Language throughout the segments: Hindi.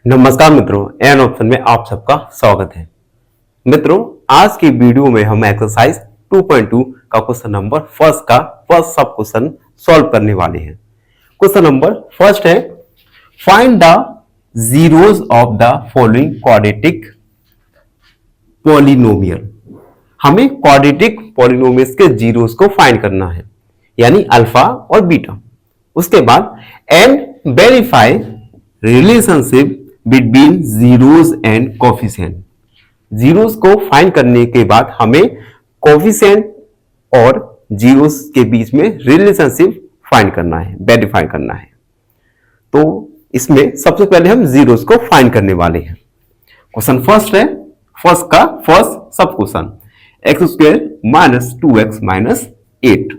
नमस्कार मित्रों, एन ऑप्शन में आप सबका स्वागत है। मित्रों, आज की वीडियो में हम एक्सरसाइज 2.2 का क्वेश्चन नंबर फर्स्ट सब क्वेश्चन सॉल्व करने वाले हैं। क्वेश्चन नंबर फर्स्ट है, find the zeros of the following quadratic polynomial. हमें क्वाड्रेटिक पॉलिनोमियल्स के जीरोस को फाइंड करना है, यानी अल्फा और बीटा। उसके बाद and verify relationship between zeros and coefficient. Zeros को फाइंड करने के बाद हमें कोफिशिएंट और जीरोस के बीच में रिलेशनशिप फाइंड करना है, वेरीफाई करना है। तो इसमें सबसे पहले हम जीरोस को फाइंड करने वाले हैं। क्वेश्चन फर्स्ट है, फर्स्ट सब question x square minus 2x minus 8।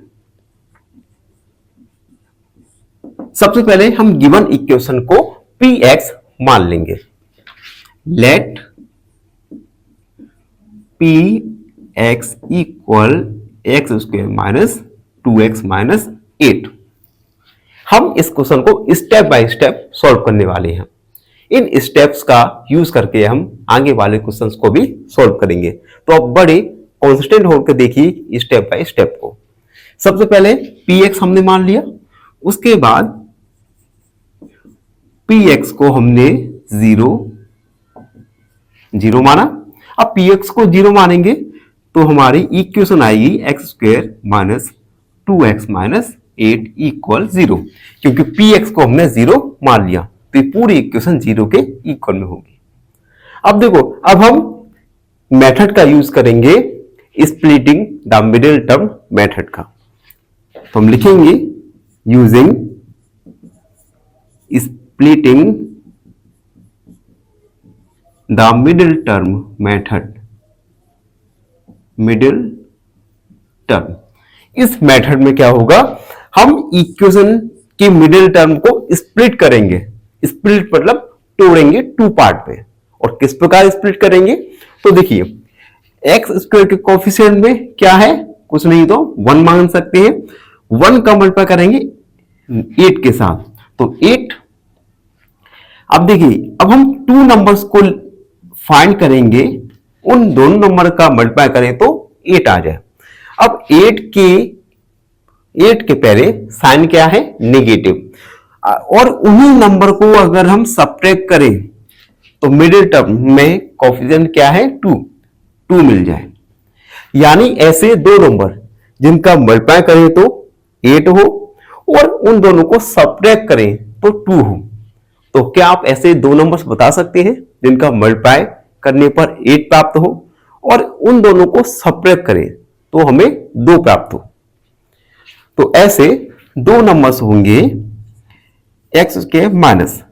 सबसे पहले हम गिवन इक्वेशन को px मान लेंगे। Let px equal x square minus 2x minus 8। हम इस क्वेश्चन को स्टेप बाय स्टेप सॉल्व करने वाले हैं। इन स्टेप्स का यूज करके हम आगे वाले क्वेश्चंस को भी सॉल्व करेंगे। तो अब बड़े कॉन्स्टेंट होकर देखिए स्टेप बाय स्टेप को। सबसे पहले px हमने मान लिया, उसके बाद px को हमने जीरो माना। अब px को जीरो मानेंगे तो हमारी इक्वेशन आएगी x square minus 2x minus 8 equal 0, क्योंकि px को हमने जीरो मान लिया तो ये पूरी इक्वेशन जीरो के इक्वल में होगी। अब देखो, अब हम मेथड का यूज करेंगे splitting the middle term method का। तो हम लिखेंगे using splitting the middle term method। Middle term, इस मेथड में क्या होगा, हम इक्वेशन के मिडिल टर्म को स्प्लिट करेंगे। स्प्लिट मतलब तोड़ेंगे टू पार्ट पे। और किस प्रकार स्प्लिट करेंगे, तो देखिए एक्स स्क्वायर के कोफिशिएंट में क्या है, कुछ नहीं तो 1 मान सकते हैं। 1 का मल्टीप्लाई करेंगे 8 के साथ, तो 8। अब देखिए, अब हम 2 नंबर्स को फाइंड करेंगे, उन दोनों नंबर का मल्टीप्लाई करें तो 8 आ जाए। अब 8 के पहले साइन क्या है, नेगेटिव, और उन्हीं नंबर को अगर हम सब्ट्रैक्ट करें तो मिडिल टर्म में कोफिशिएंट क्या है, 2 मिल जाए। यानी ऐसे दो नंबर जिनका मल्टीप्लाई करें तो 8 हो और उन दोनों को सब्ट्रैक्ट करें तो 2 हो। तो क्या आप ऐसे दो नंबर्स बता सकते हैं जिनका मल्टीप्लाई करने पर 8 प्राप्त हो और उन दोनों को सब्ट्रैक्ट करें तो हमें 2 प्राप्त हो। तो ऐसे दो नंबर्स होंगे एक्स के माइनस,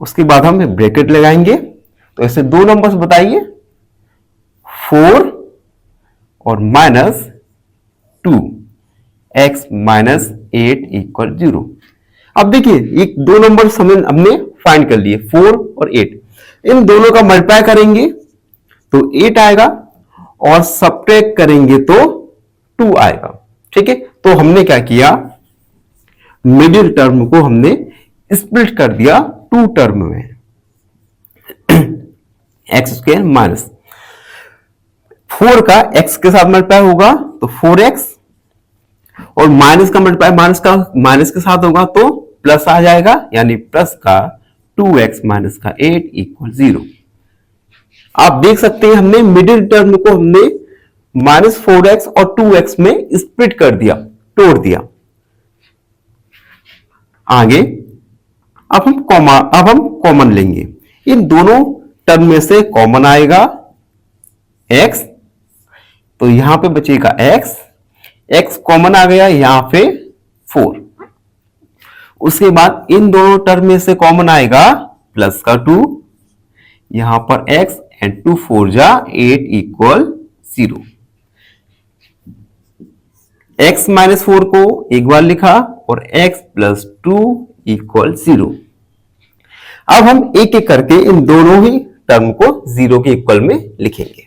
उसके बाद हम ब्रैकेट लगाएंगे। तो ऐसे दो नंबर्स बताइए, 4 और माइनस 2, एक्स माइनस 8 इक्वल 0। अब देखिए, ये दो नंबर हमने फाइंड कर लिए, 4 और 8। इन दोनों का मल्टीप्लाई करेंगे तो 8 आएगा और सब्ट्रैक्ट करेंगे तो 2 आएगा। ठीक है, तो हमने क्या किया, मिडिल टर्म को हमने स्प्लिट कर दिया 2 टर्म में। एक्स स्क्वायर माइनस 4 का एक्स के साथ मल्टीप्लाई होगा तो 4x, और माइनस का मल्टीप्लाई माइनस के साथ होगा तो प्लस आ जाएगा, यानी प्लस का 2x माइनस का 8 इक्वल 0। आप देख सकते हैं हमने मिडिल टर्म को हमने माइनस 4x और 2x में स्प्लिट कर दिया, तोड़ दिया। आगे अब हम कॉमन लेंगे। इन दोनों टर्म में से कॉमन आएगा x, तो यहां पे बचेगा x कॉमन आ गया, यहां पे 4। उसके बाद इन दोनों टर्म में से कॉमन आएगा प्लस का 2, यहां पर x एंड 2 4 जा 8 इक्वल 0। x माइनस 4 को एक बार लिखा और x प्लस 2 इक्वल 0। अब हम एक एक करके इन दोनों ही टर्म को 0 के इक्वल में लिखेंगे।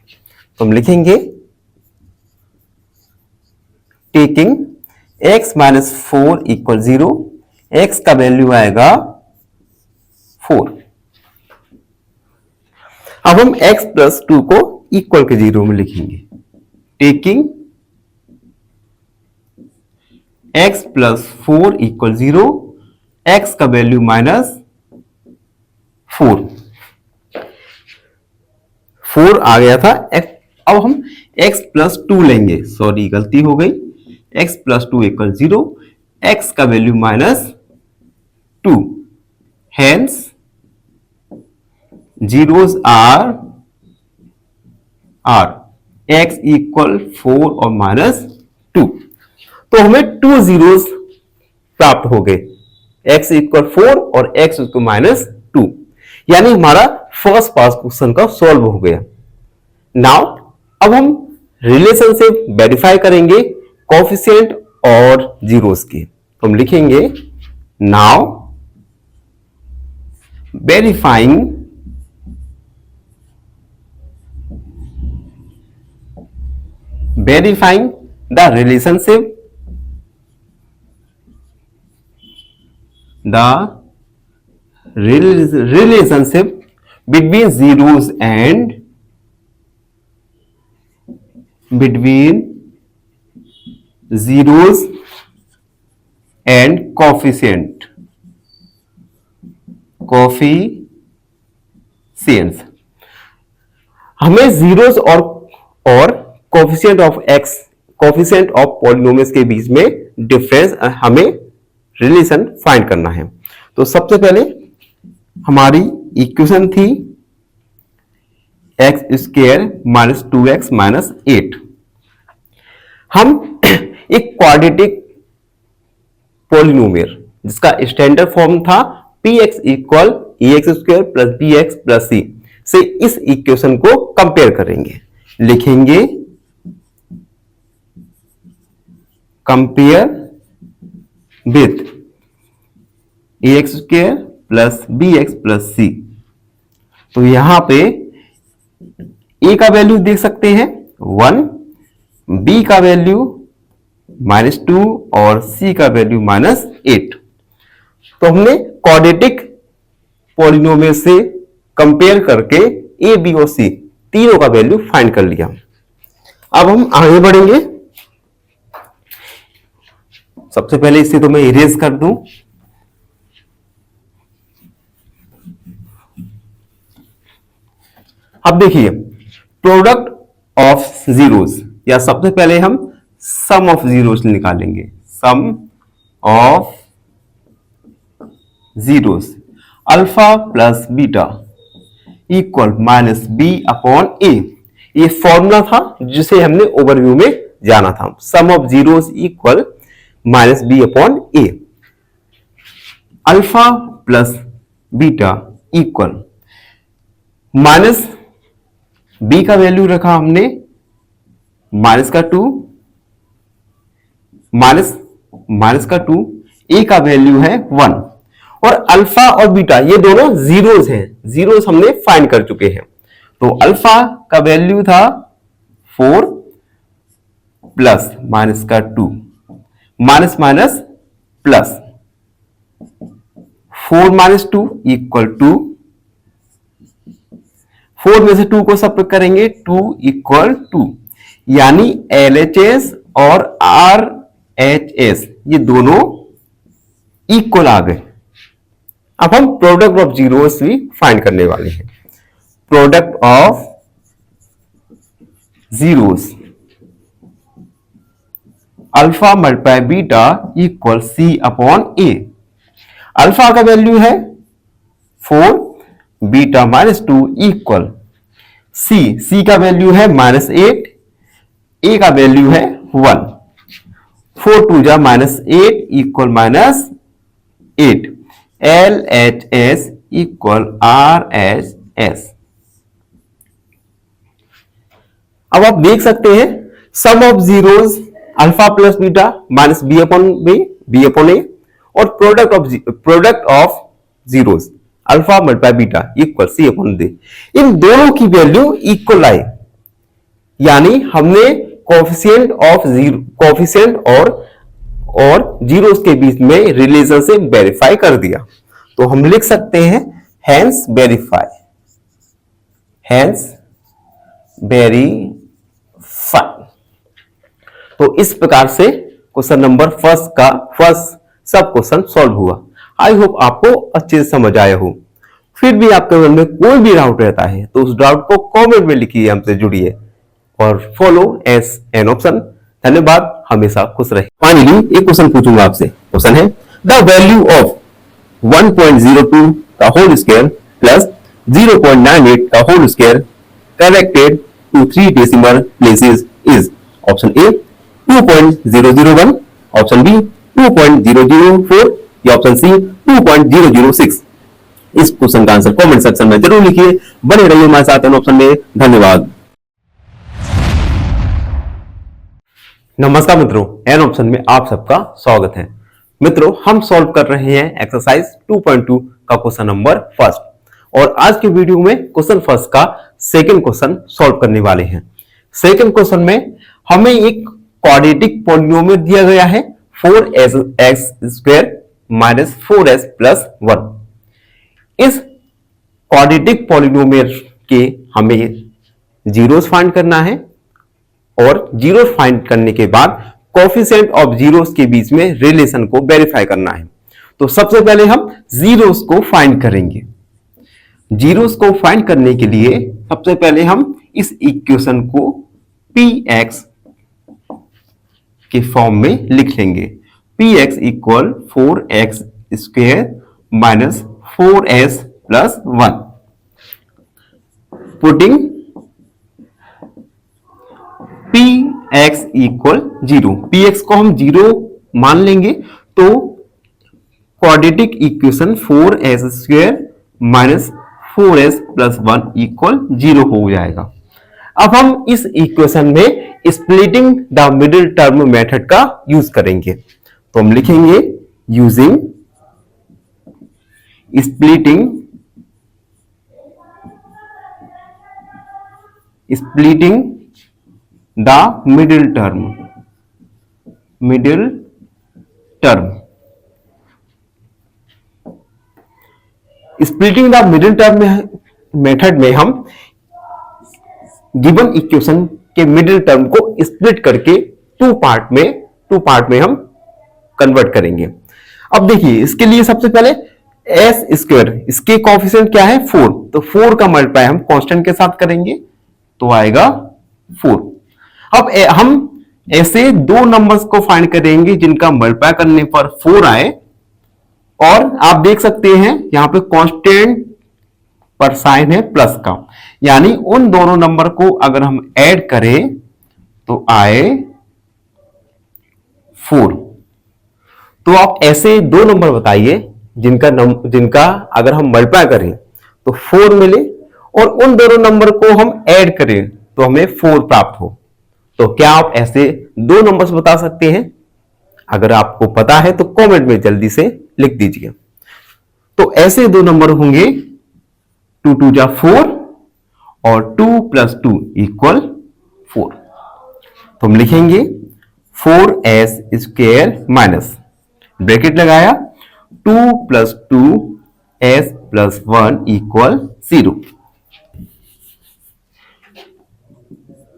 तो हम लिखेंगे taking x minus 4 equal 0, x का वैल्यू आएगा 4। अब हम x प्लस 2 को इक्वल के 0 में लिखेंगे, taking x plus 4 equal 0, x का वैल्यू -4 आ गया था। अब हम x प्लस 2 लेंगे, सॉरी गलती हो गई, x प्लस 2 इक्वल 0, x का value -2, hence zeros are x equal 4 और -2। तो हमें 2 zeros प्राप्त हो गए, x इक्वल 4 और x इक्वल -2, यानी हमारा फर्स्ट पार्ट क्वेश्चन का सॉल्व हो गया। नाउ अब हम रिलेशनशिप वेरीफाई करेंगे कोएफिशिएंट और जीरोस की। तो हम लिखेंगे now verifying the relationship between zeros and coefficients। हमें जीरोस और coefficient of x, coefficient of polynomials के बीच में डिफरेंस, हमें रिलेशन फाइंड करना है। तो सबसे पहले हमारी इक्वेशन थी x square minus 2x minus 8। हम एक क्वाड्रेटिक पॉलिनोमियल जिसका स्टैंडर्ड फॉर्म था px equal ax square plus bx plus c से इस इक्वेशन को कंपेयर करेंगे। लिखेंगे compare with ax square plus bx plus c। तो यहां पे a का वैल्यू देख सकते हैं 1, b का वैल्यू -2 और c का वैल्यू -8। तो हमने क्वाड्रेटिक पॉलिनोमियल से कंपेयर करके a, b और c तीनों का वैल्यू फाइंड कर लिया। अब हम आगे बढ़ेंगे। सबसे पहले इसे तो मैं इरेज कर दूं। अब देखिए प्रोडक्ट ऑफ जीरोस, या सबसे पहले हम सम ऑफ जीरोस निकालेंगे। Sum of zeros alpha plus beta equal -b upon a। ये फॉर्मूला था जिसे हमने ओवरव्यू में जाना था। Sum of zeros equal -b upon a। Alpha plus beta equal -b का वैल्यू रखा हमने -2, -2, a का वैल्यू है 1, और अल्फा और बीटा ये दोनों जीरोस हैं, जीरोस हमने फाइंड कर चुके हैं। तो अल्फा का वैल्यू था 4 प्लस -2, माइनस प्लस 4 - 2 इक्वल 2, 4 में से 2 को सब्ट्रैक्ट करेंगे 2 इक्वल 2, यानी LHS और RHS ये दोनों इक्वल आ गए। अब हम प्रोडक्ट ऑफ जीरोस भी फाइंड करने वाले हैं। Product of zeros alpha multiply beta equal c upon a। Alpha का वैल्यू है 4, बीटा -2 इक्वल c का वैल्यू है -8, a का वैल्यू है 1, 4 2 जा -8 इक्वल -8, LHS इक्वल RHS। अब आप देख सकते हैं sum of zeros alpha plus beta minus b upon a, और product of zeros alpha multiply beta equal c upon d। इन दोनों की वैल्यू इक्वल आई, यानी हमने कोएफिशिएंट और जीरोस के बीच में रिलेशनशिप वेरीफाई कर दिया। तो हम लिख सकते हैं हेंस हैंस वेरी फाइन। तो इस प्रकार से क्वेश्चन नंबर फर्स्ट सब क्वेश्चन सॉल्व हुआ। आई होप आपको अच्छे से समझ आया हो। फिर भी आपके मन में कोई भी डाउट रहता है तो उस डाउट को कमेंट में लिखिए, हमसे जुड़िए और फॉलो एस एन ऑप्शन। धन्यवाद, हमेशा खुश रहे। फाइनली एक क्वेश्चन पूछूंगा आपसे। क्वेश्चन है द वैल्यू ऑफ 1.02 का होल स्क्वायर प्लस 0.98 का whole square corrected to 3 decimal places is. Option A 2.001, option B 2.004 या ऑप्शन सी 2.006। इस क्वेश्चन का आंसर कमेंट सेक्शन में जरूर लिखिए। बने रहिए हमारे साथ इन ऑप्शन में। धन्यवाद। नमस्कार मित्रों, एन ऑप्शन में आप सबका स्वागत है। मित्रों, हम सॉल्व कर रहे हैं एक्सरसाइज 2.2 का क्वेश्चन नंबर फर्स्ट। और आज के वीडियो में क्वेश्चन फर्स्ट का सेकंड क्वेश्चन सॉल्व करने वाले हैं। सेकंड क्वेश्चन में हमें एक क्वाड्रेटिक पॉलिनोमियल दिया गया है 4x² माइनस 4s प्लस 1। इस क्वाड्रेटिक पॉलिनोमियल के हमें जीरोस फाइंड करना है और जीरो फाइंड करने के बाद कोएफिशिएंट ऑफ जीरोस के बीच में रिलेशन को वेरीफाई करना है। तो सबसे पहले हम जीरोस को फाइंड करेंगे। जीरोस को फाइंड करने के लिए सबसे पहले हम इस इक्वेशन को px के फॉर्म में लिख लेंगे। px equal 4x² minus 4s plus 1। Putting px equal 0, px को हम 0 मान लेंगे तो quadratic equation 4s² minus 4s plus 1 equal 0 हो जाएगा। अब हम इस इक्वेशन में splitting the middle term method का यूज करेंगे। तो हम लिखेंगे using splitting the middle term splitting the middle term method में हम गिवन इक्वेशन के मिडिल टर्म को स्प्लिट करके टू पार्ट में हम कन्वर्ट करेंगे। अब देखिए, इसके लिए सबसे पहले s², इसके कोएफिशिएंट क्या है 4, तो 4 का मल्टीप्लाई हम कांस्टेंट के साथ करेंगे तो आएगा 4। अब हम ऐसे दो नंबर्स को फाइंड करेंगे जिनका मल्टीप्लाई करने पर 4 आए, और आप देख सकते हैं यहां पे कांस्टेंट पर साइन है प्लस का, यानी उन दोनों नंबर को अगर हम ऐड करें तो आए 4। तो आप ऐसे दो नंबर बताइए जिनका अगर हम मल्टीप्लाई करें तो 4 मिले और उन दोनों नंबर को हम ऐड करें तो हमें 4 प्राप्त हो। तो क्या आप ऐसे दो नंबर्स बता सकते हैं? अगर आपको पता है तो कमेंट में जल्दी से लिख दीजिए। तो ऐसे दो नंबर होंगे 2 2 जा 4 और 2 + 2 = 4। तो हम लिखेंगे 4s² माइनस ब्रैकेट लगाया 2 + 2s + 1 = 0।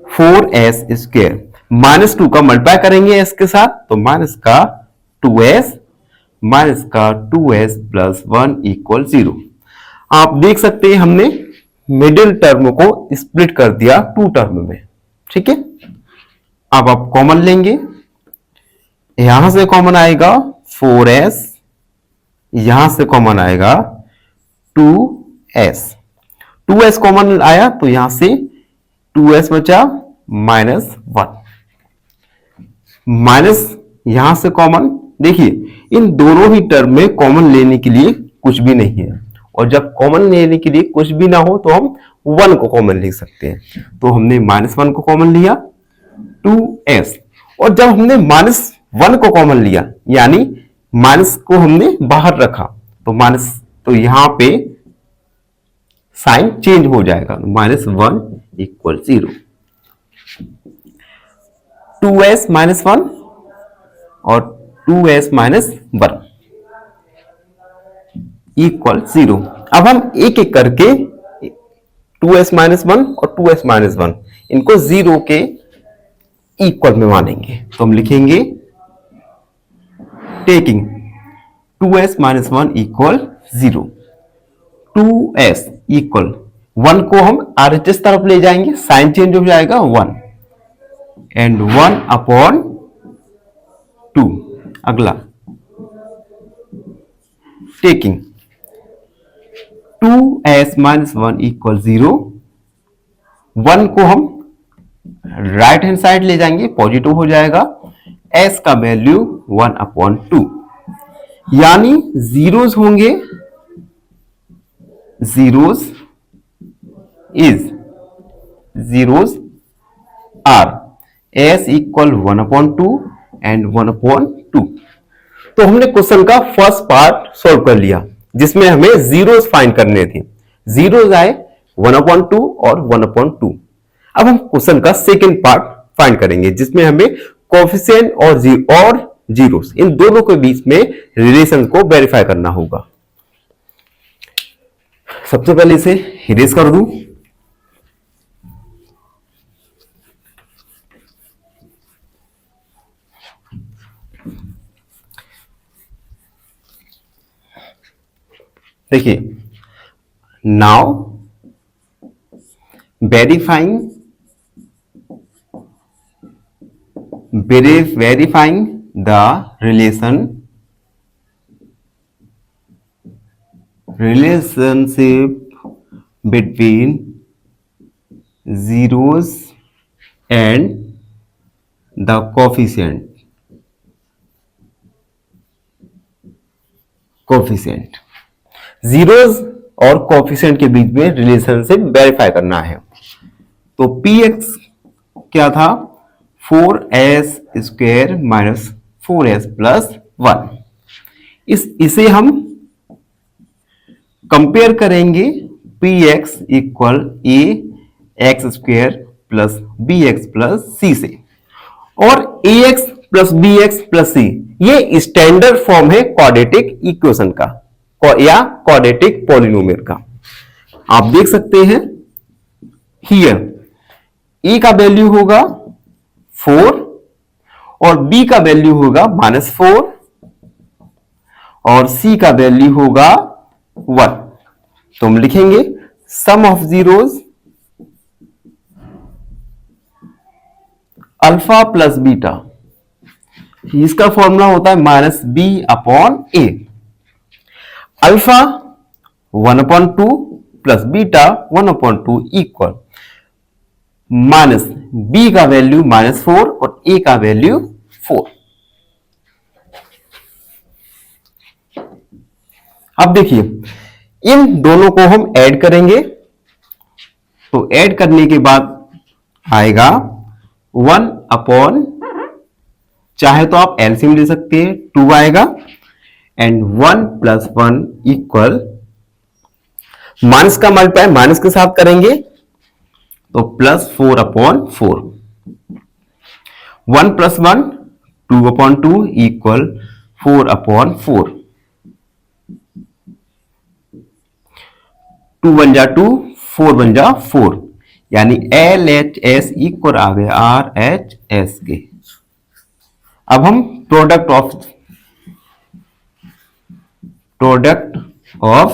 4s² -2 का मल्टीप्लाई करेंगे s के साथ तो माइनस का 2s माइनस का 2s + 1 = 0। आप देख सकते हैं हमने मिडिल टर्म को स्प्लिट कर दिया टू टर्म में। ठीक है, अब आप कॉमन लेंगे, यहां से कॉमन आएगा 4s, यहां से कॉमन आएगा 2s। 2s कॉमन आया तो यहां से 2s बचा -1 माइनस यहां से कॉमन। देखिए इन दोनों ही टर्म में कॉमन लेने के लिए कुछ भी नहीं है, और जब कॉमन लेने के लिए कुछ भी ना हो तो हम 1 को कॉमन ले सकते हैं। तो हमने -1 को कॉमन लिया 2s, और जब हमने -1 को कॉमन लिया यानी माइनस को हमने बाहर रखा तो माइनस, तो यहां पे साइन चेंज हो जाएगा, -1 = 0। 2s -1 और 2s -1 = 0। अब हम एक एक करके 2s-1 और 2s-1 इनको 0 के इक्वल में मानेंगे। तो हम लिखेंगे taking 2s-1 equal 0, 2s equal 1 को हम RHS तरफ ले जाएंगे, साइन चेंज हो जाएगा 1 एंड 1 अपॉन 2। अगला टेकिंग 2s-1 इक्वल 0, 1 को हम राइट हैंड साइड ले जाएंगे, पॉजिटिव हो जाएगा, s का वैल्यू 1 अपॉन 2, यानी जीरोस होंगे, zeros are s equal 1 upon 2 and 1 upon 2। तो हमने क्वेश्चन का फर्स्ट पार्ट सॉल्व कर लिया जिसमें हमें जीरोस फाइंड करने थे। जीरोस आए 1 अपॉन 2 और 1 अपॉन 2। अब हम क्वेश्चन का सेकेंड पार्ट फाइंड करेंगे जिसमें हमें कोएफिशिएंट और जीरोस इन दोनों के बीच में रिलेशन को वेरीफाई करना होगा। सबसे पहले इसे इरेज कर दूं। देखिए, now verifying the relationship between zeros and the coefficient zeros और कोएफिशिएंट के बीच में रिलेशनशिप वेरीफाई करना है। तो px क्या था, 4s square minus 4s plus 1। इसे हम कंपेयर करेंगे px equal a x square plus bx plus c से, और ax plus bx plus c ये स्टैंडर्ड फॉर्म है क्वाड्रेटिक इक्वेशन का या क्वाड्रेटिक पॉलिनोमियल का। आप देख सकते हैं हियर ए का वैल्यू होगा 4 और बी का वैल्यू होगा -4 और सी का वैल्यू होगा 1। तो हम लिखेंगे sum of zeros alpha plus beta, इसका फॉर्मूला होता है -b upon a। Alpha 1 upon 2 plus beta 1 upon 2 equal minus b का वैल्यू -4 और ए का वैल्यू 4। अब देखिए, इन दोनों को हम ऐड करेंगे, तो ऐड करने के बाद आएगा 1 अपॉन, चाहे तो आप एलसीएम ले सकते हैं, 2 आएगा एंड 1 प्लस 1 इक्वल, माइनस का मल्टीप्लाई माइनस के साथ करेंगे तो plus 4 upon 4। 1 plus 1 2 upon 2 equal 4 upon 4। 2 बन जा 2, 4 बन जा 4, यानी LHS इक्वल आ गया RHS के। अब हम product of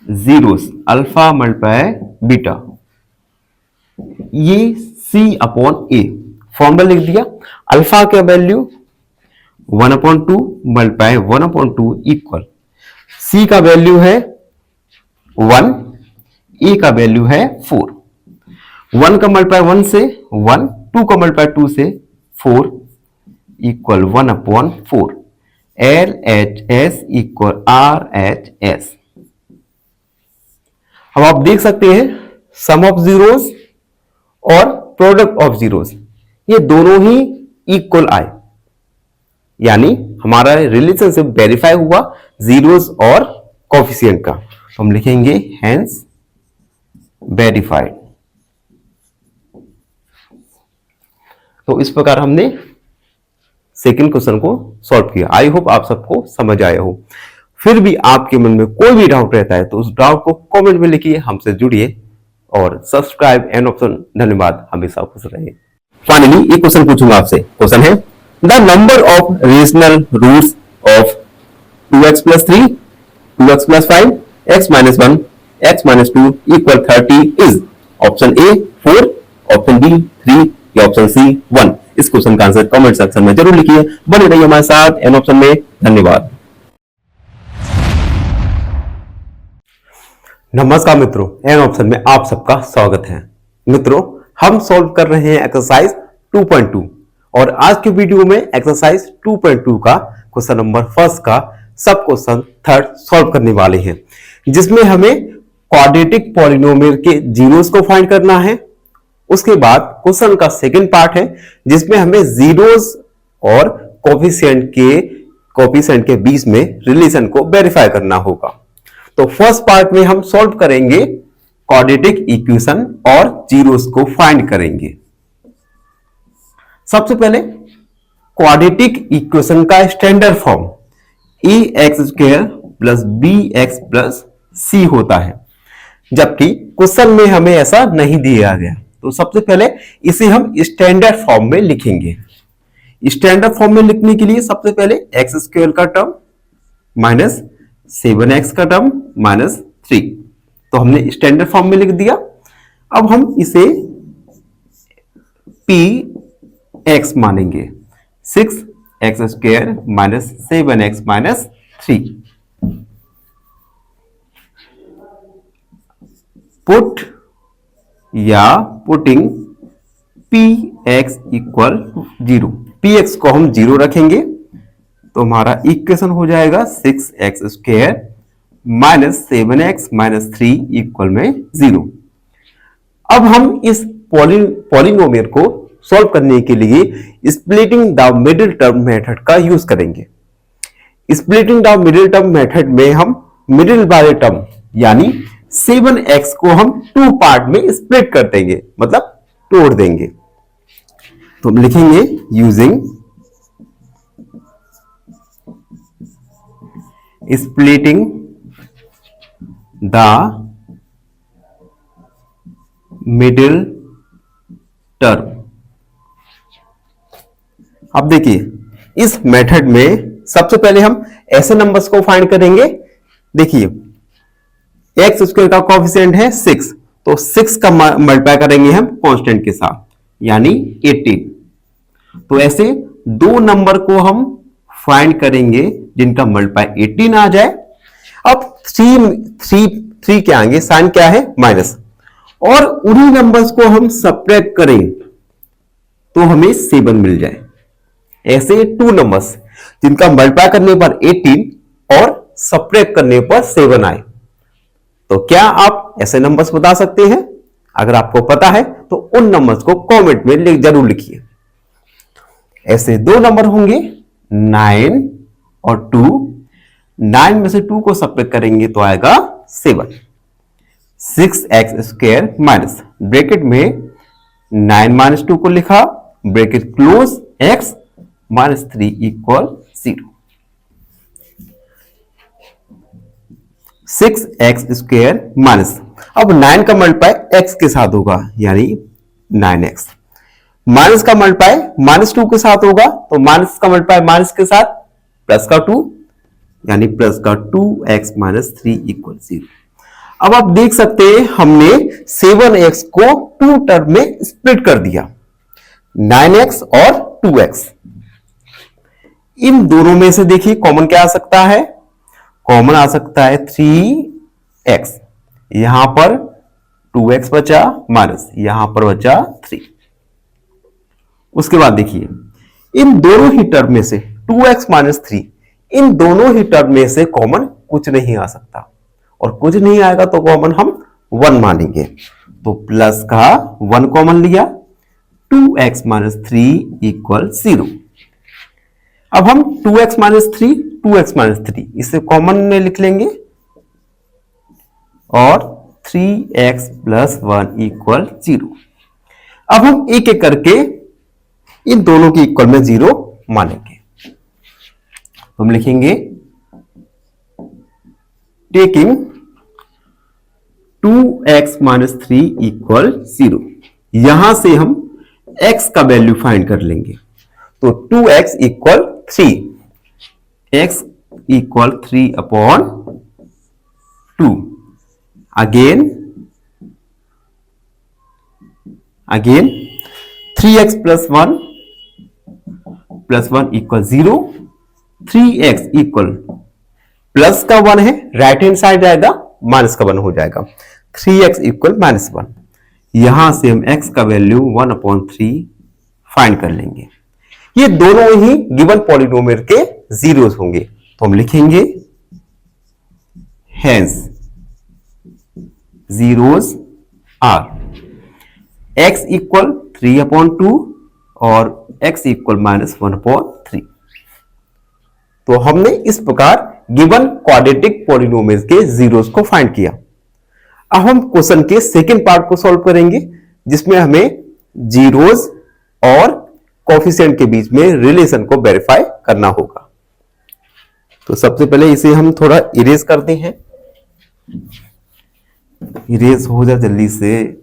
zeros alpha multiply beta, ये C अपॉन ए फॉर्मूला लिख दिया। अल्फा का value 1 upon 2 multiply 1 upon 2 equal, C का वैल्यू है 1, ए का वैल्यू है 4। 1 का मल्टीप्लाई 1 से 1, 2 का मल्टीप्लाई 2 से 4 equal 1 upon 4। LHS equal RHS। अब आप देख सकते हैं सम ऑफ जीरोस और प्रोडक्ट ऑफ जीरोस ये दोनों ही इक्वल आए, यानी हमारा रिलेशनशिप वेरीफाई हुआ जीरोस और कोएफिशिएंट का। तो हम लिखेंगे हेंस वेरीफाइड। तो इस प्रकार हमने सेकंड क्वेश्चन को सॉल्व किया। आई होप आप सबको समझ आया हो। फिर भी आपके मन में कोई भी डाउट रहता है तो उस डाउट को कमेंट में लिखिए, हमसे जुड़िए और सब्सक्राइब एंड ऑप्शन। धन्यवाद, हमेशा खुश रहिए। फाइनली एक क्वेश्चन पूछूंगा आपसे। क्वेश्चन है the number of rational roots of 2x plus 3, 2x plus 5, x minus 1, x minus 2 equal 30 is option A 4, option B 3 या ऑप्शन सी 1। इस क्वेश्चन का आंसर कमेंट सेक्शन में जरूर लिखिए। बने रहिए हमारे साथ एन ऑप्शन में। धन्यवाद। नमस्कार मित्रों, एन ऑप्शन में आप सबका स्वागत है। मित्रों, हम सॉल्व कर रहे हैं एक्सरसाइज 2.2 और आज के वीडियो में एक्सरसाइज 2.2 का क्वेश्चन नंबर फर्स्ट का सब क्वेश्चन थर्ड सॉल्व करने वाले हैं, जिसमें हमें क्वाड्रेटिक पॉलिनोमियल के जीरोस को फाइंड करना है। उसके बाद क्वेश्चन का सेकंड पार्ट है जिसमें हमें जीरोस और कोफिशिएंट के बीच में रिलेशन को वेरीफाई करना होगा। तो फर्स्ट पार्ट में हम सॉल्व करेंगे क्वाड्रेटिक इक्वेशन और जीरोस को फाइंड करेंगे। सबसे पहले क्वाड्रेटिक इक्वेशन का standard form ax² plus bx plus c होता है, जबकि क्वेश्चन में हमें ऐसा नहीं दिया गया। तो सबसे पहले इसे हम स्टैंडर्ड फॉर्म में लिखेंगे। स्टैंडर्ड फॉर्म में लिखने के लिए सबसे पहले x² का टर्म माइनस 7x का टर्म माइनस 3, तो हमने स्टैंडर्ड फॉर्म में लिख दिया। अब हम इसे px मानेंगे, 6x² minus 7x minus 3। Put या पुटिंग px इक्वल 0, px को हम 0 रखेंगे तो हमारा इक्वेशन हो जाएगा 6x² minus 7x minus 3 equal में 0। अब हम इस पॉलिनोमियल को सॉल्व करने के लिए splitting the middle term method का यूज करेंगे। Splitting the middle term method में हम मिडिल वाले टर्म यानी 7x को हम 2 पार्ट में स्प्लिट कर देंगे, मतलब तोड़ देंगे। तो हम लिखेंगे using splitting the middle term. अब देखिए इस मेथड में सबसे पहले हम ऐसे नंबर्स को फाइंड करेंगे। देखिए x² का कोएफिशिएंट है 6, तो 6 का मल्टीप्लाई करेंगे हम कांस्टेंट के साथ यानी 18। तो ऐसे दो नंबर को हम फाइंड करेंगे जिनका मल्टीप्लाई 18 आ जाए। अब 3 के आगे साइन क्या है माइनस, और उन्हीं नंबर्स को हम सब्ट्रैक्ट करें तो हमें 7 मिल जाए। ऐसे 2 नंबर्स जिनका मल्टीप्लाई करने पर 18 और सब्ट्रैक्ट करने पर 7 आए। तो क्या आप ऐसे नंबर्स बता सकते हैं? अगर आपको पता है तो उन नंबर्स को कमेंट में जरूर लिखिए। ऐसे 2 नंबर होंगे 9 और 2। 9 में से 2 को सब्ट्रैक्ट करेंगे तो आएगा 7। 6x² माइनस ब्रैकेट में 9 माइनस 2 को लिखा, bracket close, x minus 3 equal 0। 6x² minus, अब 9 का मल्टीप्लाई x के साथ होगा यानी 9x, माइनस का मल्टीप्लाई माइनस 2 के साथ होगा तो माइनस का मल्टीप्लाई माइनस के साथ प्लस का 2 यानी प्लस का 2x माइनस 3 इक्वल 0। अब आप देख सकते हैं हमने 7x को 2 टर्म में स्प्लिट कर दिया, 9x और 2x। इन दोनों में से देखिए कॉमन क्या आ सकता है? कॉमन आ सकता है 3x, यहां पर 2x बचा माइनस यहां पर बचा 3। उसके बाद देखिए इन दोनों ही टर्म में से 2x माइनस 3, इन दोनों ही टर्म में से कॉमन कुछ नहीं आ सकता, और कुछ नहीं आएगा तो कॉमन हम 1 मानेंगे। तो प्लस का 1 कॉमन लिया, 2x माइनस 3 इक्वल 0। अब हम 2x माइनस 3 इसे कॉमन में लिख लेंगे और 3x प्लस 1 इक्वल 0। अब हम एक एक करके इन दोनों की इक्वल में 0 मानेंगे। तो हम लिखेंगे टेकिंग 2x माइनस 3 इक्वल 0। यहां से हम x का वैल्यू फाइंड कर लेंगे। तो 2x equal 3, x equal 3 upon 2। Again 3x plus 1 equal 0। 3x equal plus का 1 है, राइट हैंड साइड जाएगा, माइनस का 1 हो जाएगा। 3x equal minus 1। यहां से हम x का वैल्यू 1/3 फाइंड कर लेंगे। ये दोनों ही गिवन पॉलिनोमियल के जीरोस होंगे, तो हम लिखेंगे hence zeros are x equal 3/2 और x इक्वल -1/3। तो हमने इस प्रकार गिवन क्वाड्रेटिक पॉलिनोमियल के जीरोस को फाइंड किया। अब हम क्वेश्चन के सेकेंड पार्ट को सॉल्व करेंगे, जिसमें हमें जीरोस और कोफिशिएंट के बीच में रिलेशन को वेरीफाई करना होगा। तो सबसे पहले इसे हम थोड़ा इरेज करते हैं। इरेज हो जाए जल्दी से।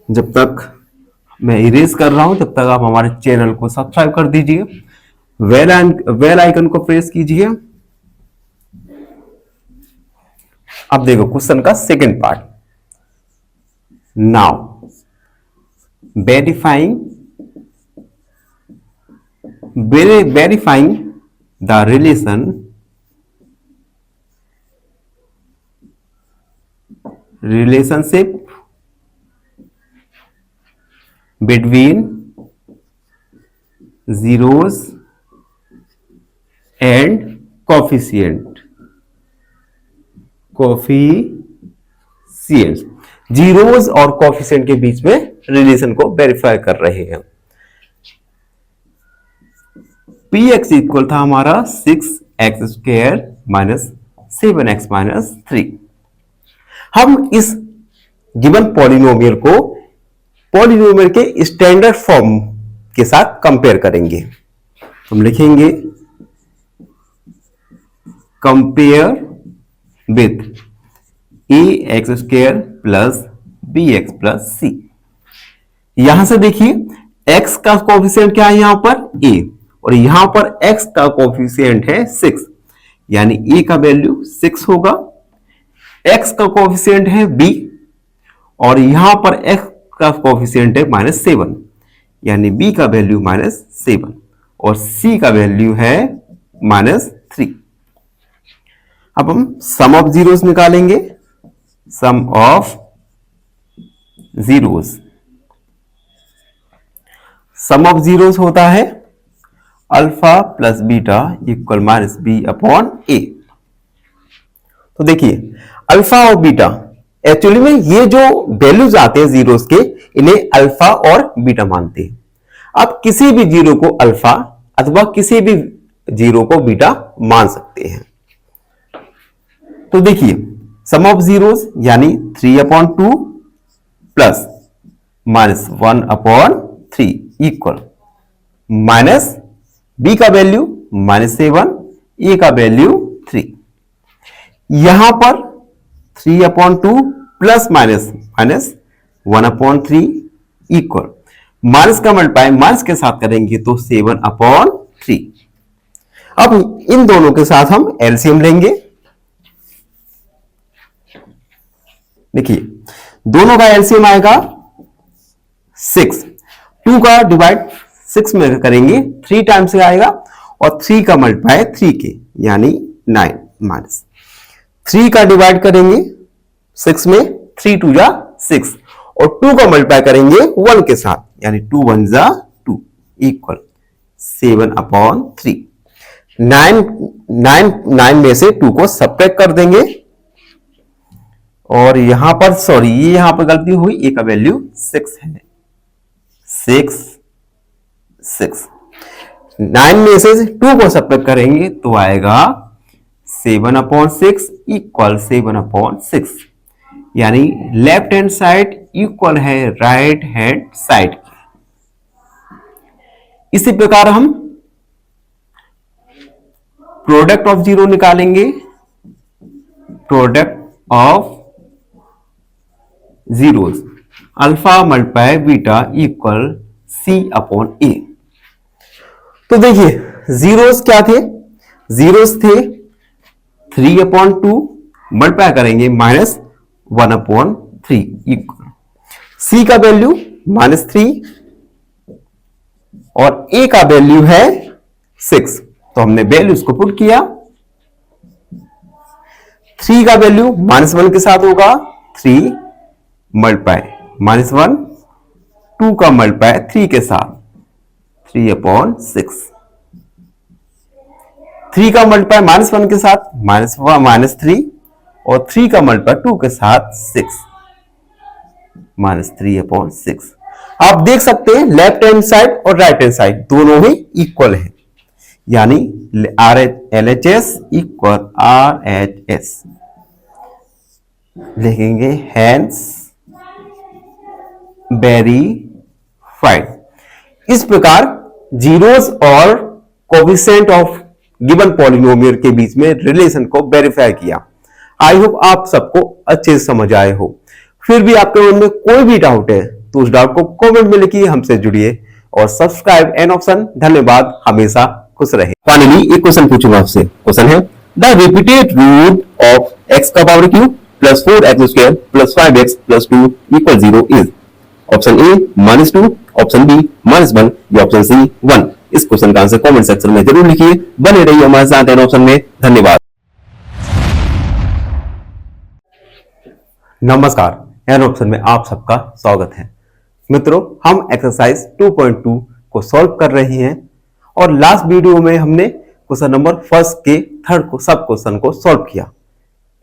जब तक मैं इरेज कर रहा हूं, तब तक आप हमारे चैनल को सब्सक्राइब कर दीजिए, बेल आइकन को प्रेस कीजिए। अब देखो क्वेश्चन का second part. Now verifying the relationship between zeros and coefficients। Zeros और कोफिशिएंट के बीच में रिलेशन को वेरीफाई कर रहे हैं। px इक्वल था हमारा 6x² माइनस 7x माइनस 3। हम इस गिवन पॉलिनोमियल को पॉलिनोमियल के स्टैंडर्ड फॉर्म के साथ कंपेयर करेंगे। हम लिखेंगे compare with ax² plus bx plus c। यहां से देखिए x का कोफिशिएंट क्या है, यहां पर a, और यहां पर x का कोफिशिएंट है 6, यानी a का वैल्यू 6 होगा। x का कोफिशिएंट है b, और यहां पर x का कोफिशिएंट है -7, यानी b का वैल्यू -7, और c का वैल्यू है -3। अब हम सम ऑफ जीरोस निकालेंगे। Sum of zeros, sum of zeros होता है alpha plus beta equal -b/a। तो देखिए अल्फा और बीटा, एक्चुअली में ये जो वैल्यूज आते हैं जीरोस के, इन्हें अल्फा और बीटा मानते हैं। आप किसी भी जीरो को अल्फा अथवा किसी भी जीरो को बीटा मान सकते हैं। तो देखिए सम ऑफ जीरोस यानी 3/2 प्लस -1/3 इक्वल माइनस b का वैल्यू -7, a का वैल्यू 3। यहां पर 3/2 प्लस -1/3 इक्वल माइनस का मल्टीप्लाई माइनस के साथ करेंगे तो 7/3। अब इन दोनों के साथ हम एलसीएम लेंगे। देखिए दोनों का एलसीएम आएगा 6। 2 का डिवाइड 6 में करेंगे 3 टाइम्स से आएगा, और 3 का मल्टीप्लाई 3 के यानी 9 माइनस 3 का डिवाइड करेंगे 6 में, 3 2 जा 6, और 2 का मल्टीप्लाई करेंगे 1 के साथ, यानी 2 1 जा 2 इक्वल 7/3। 9 में से 2 को सब्ट्रैक्ट कर देंगे, और यहां पर सॉरी ये यहां पर गलती हुई, ए का वैल्यू 6 है। 6 9 में से 2 को सब्ट्रैक्ट करेंगे तो आएगा 7/6 इक्वल 7/6, यानी लेफ्ट हैंड साइड इक्वल है राइट हैंड साइड की। इसी प्रकार हम प्रोडक्ट ऑफ जीरो निकालेंगे, product of zeros, alpha multiply beta equal c upon a. तो देखिए जीरोस क्या थे, जीरोस थे 3/2 मल्टीप्लाई करेंगे -1/3 इक्वल सी का वैल्यू -3 और ए का वैल्यू है 6। तो हमने वैल्यूज को पुट किया, 3 का वैल्यू -1 के साथ होगा 3 मल्टीप्लाई -1, 2 का मल्टीप्लाई 3 के साथ 3/6, 3 का मल्टीप्लाई -1 के साथ -3 और 3 का मल्टीप्लाई 2 के साथ 6 -3/6। आप देख सकते हैं लेफ्ट हैंड साइड और राइट हैंड साइड दोनों ही इक्वल है, यानी LHS इक्वल RHS लिखेंगे, हैंस वेरीफाइड। इस प्रकार जीरोस और कोएफिशिएंट ऑफ गिवन पॉलिनोमियल के बीच में रिलेशन को वेरीफाई किया। आई होप आप सबको अच्छे से समझ आए हो। फिर भी आपके मन में कोई भी डाउट है तो उस डाउट को कमेंट में लिखिए, हमसे जुड़िए और सब्सक्राइब एन ऑप्शन। धन्यवाद, हमेशा खुश रहे। फाइनली एक क्वेश्चन पूछूंगा आपसे। क्वेश्चन है the repeated root of x का power cube plus 4x² plus 5x plus 2 equal 0 is option A -2, option B -1 या ऑप्शन सी 1। इस क्वेश्चन का आंसर कमेंट सेक्शन में जरूर लिखिए। बने रहिए हमारे साथ एन ऑप्शन में। धन्यवाद। नमस्कार, एन ऑप्शन में आप सबका स्वागत है। मित्रों, हम एक्सरसाइज 2.2 को सॉल्व कर रहे हैं और लास्ट वीडियो में हमने क्वेश्चन नंबर फर्स्ट के थर्ड को सब क्वेश्चन को सॉल्व किया।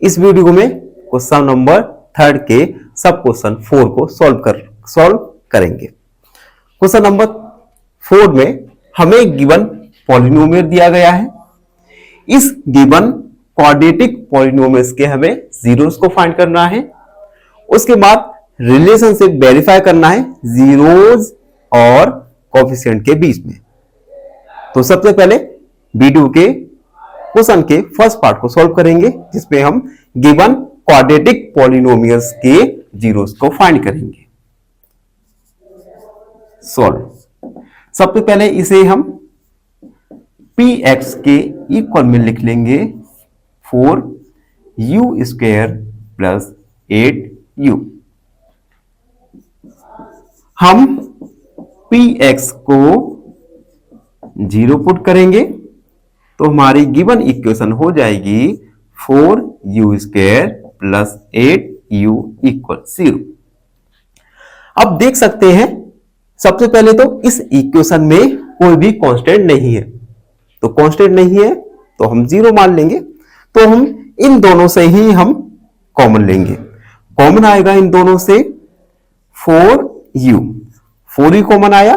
इस वीडियो में क्वेश्चन नंबर थर्ड के सब क्वेश्चन 4 को सॉल्व करेंगे। क्वेश्चन नंबर 4 में हमें गिवन पॉलिनोमियल दिया गया है। इस गिवन क्वाड्रेटिक पॉलिनोमियल्स के हमें जीरोस को फाइंड करना है। उसके बाद रिलेशनशिप वेरीफाई करना है जीरोस और कोएफिशिएंट के बीच में। तो सबसे पहले वीडियो के क्वेश्चन के फर्स्ट पार्ट को सॉल्व करेंगे, जिसमें हम गिवन क्वाड्रेटिक पॉलिनोमियल्स के जीरोस को फाइंड करेंगे। सॉल्व। सबसे पहले इसे हम px के इक्वल में लिख लेंगे 4u² प्लस 8u। हम px को 0 पुट करेंगे तो हमारी गिवन इक्वेशन हो जाएगी 4u² प्लस 8u इक्वल 0। अब देख सकते हैं सबसे पहले तो इस इक्वेशन में कोई भी कांस्टेंट नहीं है, तो कांस्टेंट नहीं है तो हम 0 मान लेंगे। तो हम इन दोनों से ही हम कॉमन लेंगे। कॉमन आएगा इन दोनों से 4u, 4 ही कॉमन आया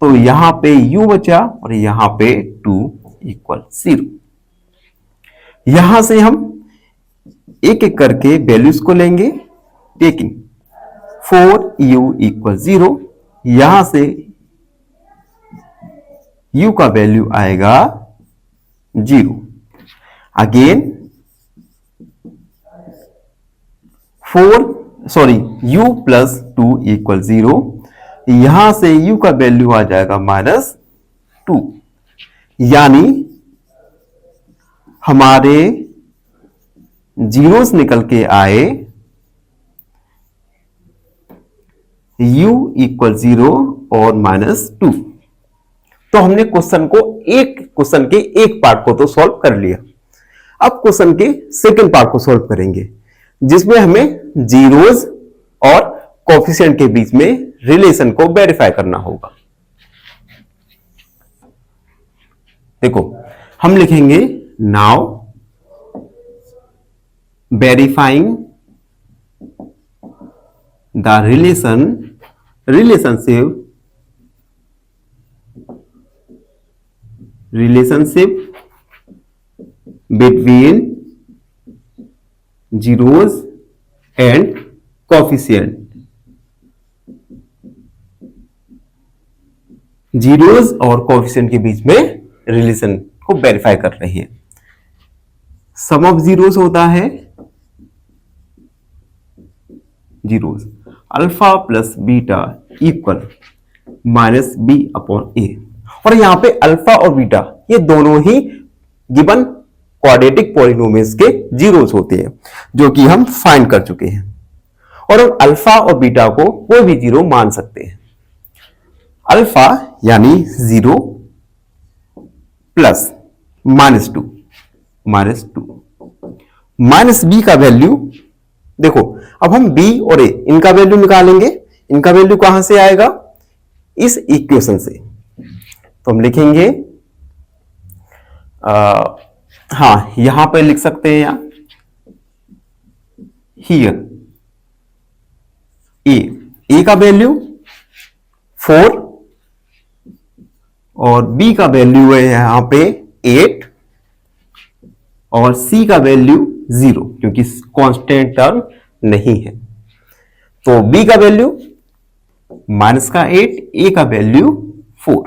तो यहां पे u बचा और यहां पे 2 इक्वल 0। यहां से हम एक एक करके वैल्यूज को लेंगे, टेकिंग 4u इक्वल 0। यहां से u का वैल्यू आएगा 0। Again u plus 2 equal 0। यहां से u का वैल्यू आ जाएगा -2। यानी हमारे जीरोस निकल के आए u इक्वल 0 और -2। तो हमने क्वेश्चन के एक पार्ट को तो सॉल्व कर लिया। अब क्वेश्चन के सेकंड पार्ट को सॉल्व करेंगे, जिसमें हमें जीरोस और कोएफिशिएंट के बीच में रिलेशन को वेरीफाई करना होगा। देखो हम लिखेंगे now verifying the relationship between zeros and coefficient। Zeros और कोएफिशिएंट के बीच में रिलेशन को वेरीफाई कर रही है। सम ऑफ जीरोस होता है zeros, alpha plus beta equal minus b upon a. और यहां पे अल्फा और बीटा ये दोनों ही गिवन क्वाड्रेटिक पॉलिनोमियल्स के जीरोस होते हैं, जो कि हम फाइंड कर चुके हैं। और हम अल्फा और बीटा को कोई भी जीरो मान सकते हैं। अल्फा यानी 0 प्लस -2 माइनस बी का वैल्यू देखो, अब हम बी और ए इनका वैल्यू निकालेंगे। इनका वैल्यू कहां से आएगा? इस इक्वेशन से। तो हम लिखेंगे यहां पे लिख सकते हैं यहां हियर ए का वैल्यू 4 और बी का वैल्यू है यहां पे 8 और सी का वैल्यू 0, क्योंकि कांस्टेंट टर्म नहीं है। तो बी का वैल्यू माइनस का 8, ए का वैल्यू 4।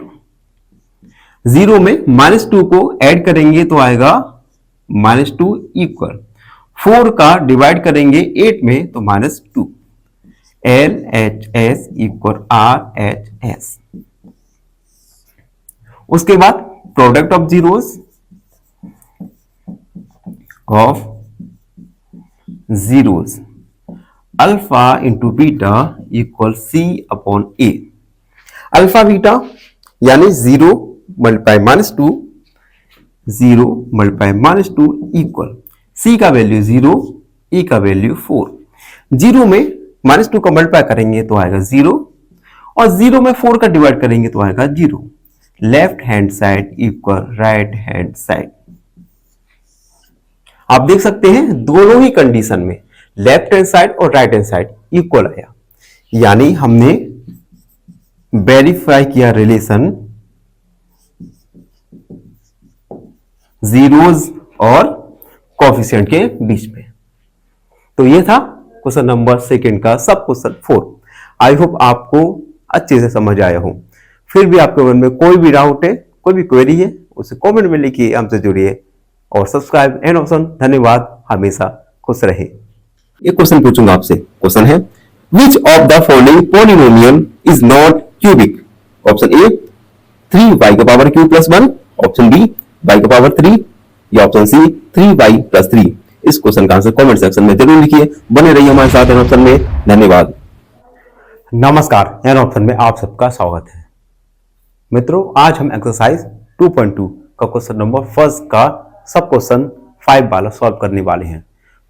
0 में -2 को ऐड करेंगे तो आएगा -2 इक्वल 4 का डिवाइड करेंगे 8 में तो -2। LHS equal RHS। उसके बाद product of zeros alpha into beta equal C upon A। Alpha beta यानी 0 मल्टीप्लाई -2, 0 मल्टीप्लाई -2 इक्वल C का वैल्यू 0, E का वैल्यू 4। 0 में -2 का मल्टीप्लाई करेंगे तो आएगा 0 और 0 में 4 का डिवाइड करेंगे तो आएगा 0। Left hand side equal right hand side. आप देख सकते हैं दोनों ही कंडीशन में लेफ्ट हैंड साइड और राइट हैंड साइड इक्वल आया, यानी हमने वेरीफाई किया रिलेशन जीरोस और कोफिशिएंट के बीच में। तो ये था क्वेश्चन नंबर सेकंड का सब क्वेश्चन 4। आई होप आपको अच्छे से समझ आया हो। फिर भी आपके मन में कोई भी डाउट है, कोई भी क्वेरी है, उसे कमेंट में लिखिए, हमसे जुड़िए और सब्सक्राइब एंड ऑप्शन। धन्यवाद, हमेशा खुश रहे। एक क्वेश्चन पूछूंगा आपसे। क्वेश्चन है which of the following polynomial is not cubic? Option A 3y का power cube plus 1, option B y का पावर 3 या ऑप्शन सी 3y प्लस 3। इस क्वेश्चन का आंसर कमेंट सेक्शन में जरूर लिखिए। बने रहिए हमारे साथ एन ऑप्शन में। धन्यवाद। नमस्कार, एन ऑप्शन में आप सबका स्वागत है। मित्रों, आज हम एक्सरसाइज 2.2 का क्वेश्चन नंबर फर्स्ट का सब क्वेश्चन 5 वाला सॉल्व करने वाले हैं।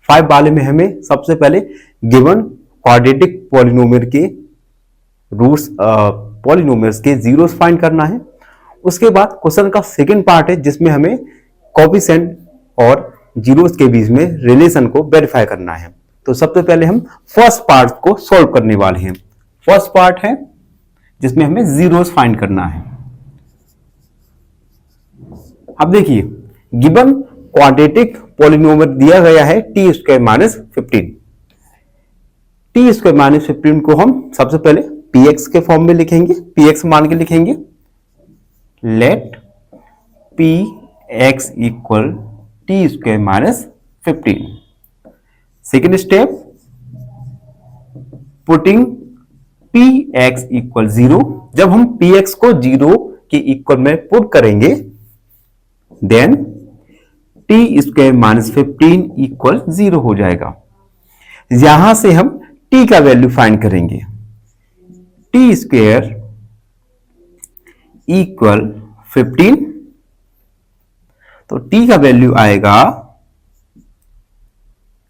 5 वाले में हमें सबसे पहले गिवन क्वाड्रेटिक पॉलिनोमियल के रूट्स पॉलिनोमियल्स के जीरोस फाइंड करना है। उसके बाद क्वेश्चन का सेकंड पार्ट है जिसमें हमें कोफिशिएंट और जीरोस के बीच में रिलेशन को वेरीफाई करना है। तो सबसे पहले हम फर्स्ट पार्ट को सॉल्व करने वाले हैं। फर्स्ट पार्ट है जिसमें हमें जीरोस फाइंड करना है। अब देखिए, गिवन क्वाड्रेटिक पॉलिनोमियल दिया गया है T square minus 15। T square minus 15 को हम सबसे पहले px के फॉर्म में लिखेंगे, px मान के लिखेंगे। Let px equal T square minus 15। Second step, putting px equal 0। जब हम px को 0 के इक्वल में पुट करेंगे then T square minus 15 equal 0 हो जाएगा। यहां से हम t का वैल्यू फाइंड करेंगे। टी स्क्वायर इक्वल 15, तो t का वैल्यू आएगा,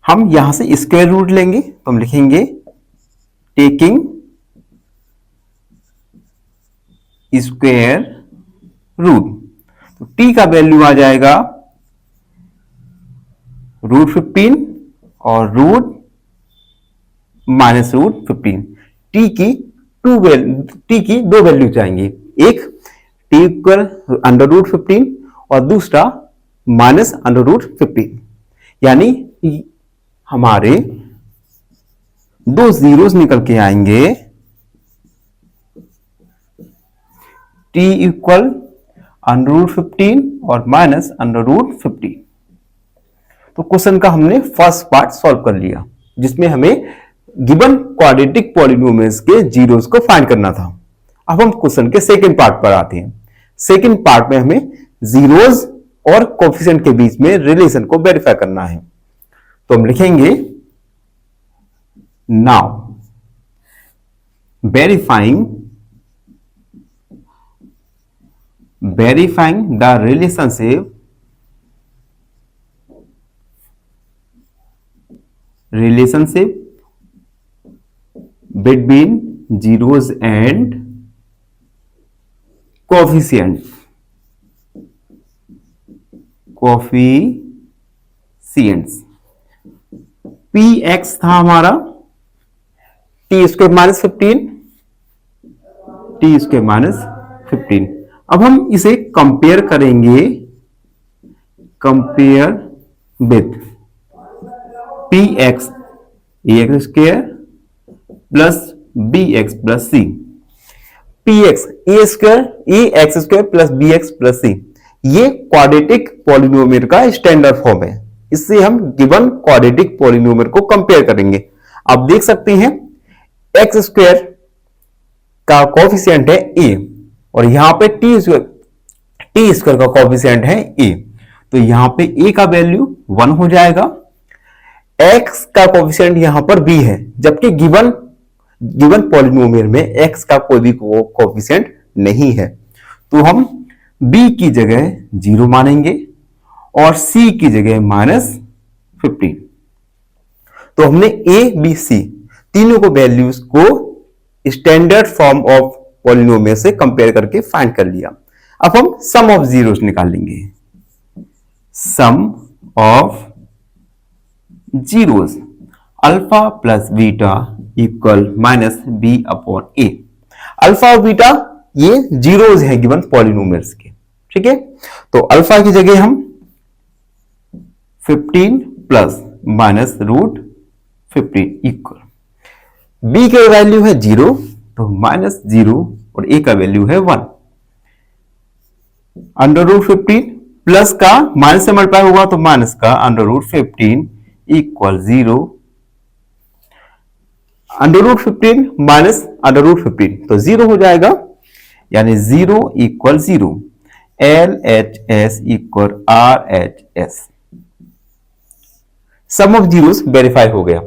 हम यहां से स्क्वायर रूट लेंगे तो हम लिखेंगे टेकिंग स्क्वायर रूट। तो t का वैल्यू आ जाएगा √15 और रूट माइनस √15। t की दो वैल्यू चाहिए, एक t इक्वल √15 और दूसरा माइनस √15। यानी हमारे दो जीरोस निकल के आएंगे, t इक्वल √15 और माइनस √15। तो क्वेश्चन का हमने फर्स्ट पार्ट सॉल्व कर लिया, जिसमें हमें गिवन क्वाड्रेटिक पॉलिनोमियल्स के जीरोस को फाइंड करना था। अब हम क्वेश्चन के सेकंड पार्ट पर आते हैं। सेकंड पार्ट में हमें जीरोस और कोफिशिएंट के बीच में रिलेशन को वेरीफाई करना है। तो हम लिखेंगे now verifying the relationship between zeros and coefficients px था हमारा टी स्क्वायर माइनस 15। अब हम इसे कंपेयर करेंगे, compare with p x a x square plus b x plus c. P x a square a x square plus b x plus c, ये क्वाड्रेटिक पॉलिनोमियल का स्टैंडर्ड फॉर्म है। इससे हम गिवन क्वाड्रेटिक पॉलिनोमियल को कंपेयर करेंगे। आप देख सकते हैं एक्स स्क्वायर का कोफिशिएंट है ए और यहां पे टी स्क्वायर का कोफिशिएंट है ए, तो यहां पे ए का वैल्यू 1 हो जाएगा। एक्स का कोफिशिएंट यहां पर बी है, जबकि गिवन पॉलिनोमियल में एक्स का कोई भी कोफिशिएंट नहीं है, तो हम बी की जगह 0 मानेंगे और सी की जगह -15। तो हमने ए बी सी तीनों को वैल्यूज को स्टैंडर्ड फॉर्म ऑफ पॉलिनोमियल से कंपेयर करके फाइंड कर लिया। अब हम सम ऑफ जीरोस निकालेंगे। Sum of zeros alpha plus beta equal -b/a। Alpha और बीटा ये जीरोस हैं गिवन पॉलिनोमियल्स के, ठीक है। तो अल्फा की जगह हम 15 प्लस -√15 इक्वल, बी का वैल्यू है 0 तो -0 और ए का वैल्यू है 1। √15 प्लस का माइनस से मल्टीप्लाई होगा तो माइनस का √15 इक्वल 0। √15 माइनस √15 तो 0 हो जाएगा, यानी 0 equal 0। LHS equal RHS। Sum of zeros verify हो गया।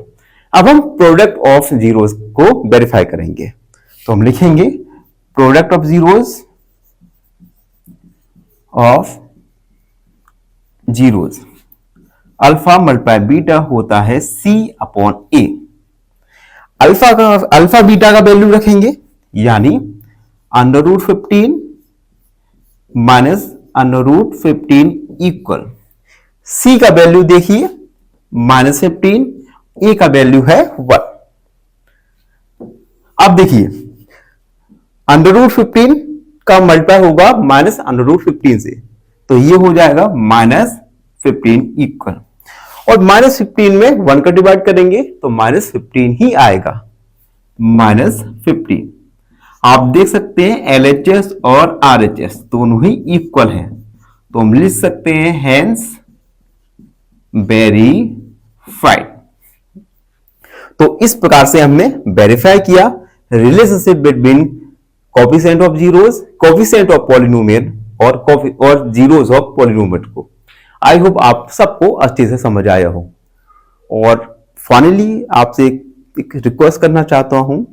अब हम प्रोडक्ट ऑफ जीरोस को वेरीफाई करेंगे। तो हम लिखेंगे product of zeros alpha multiply beta होता है C/A। अल्फा बीटा का वैल्यू रखेंगे, यानी √15 माइनस √15 इक्वल, C का वैल्यू देखिए -15, ए का वैल्यू है 1। अब देखिए √15 का मल्टीप्लाई होगा -√15 से, तो ये हो जाएगा -15 इक्वल, और -15 में 1 का डिवाइड करेंगे तो -15 ही आएगा, -15। आप देख सकते हैं LHS और RHS दोनों ही इक्वल हैं, तो हम लिख सकते हैं हेंस वेरीफाइड। तो इस प्रकार से हमने वेरीफाई किया relationship between coefficient of zeros, coefficient of polynomial और जीरोस ऑफ पॉलिनोमियल को। आई होप आप सबको अच्छे से समझ आया हो। और फाइनली आपसे एक रिक्वेस्ट करना चाहता हूं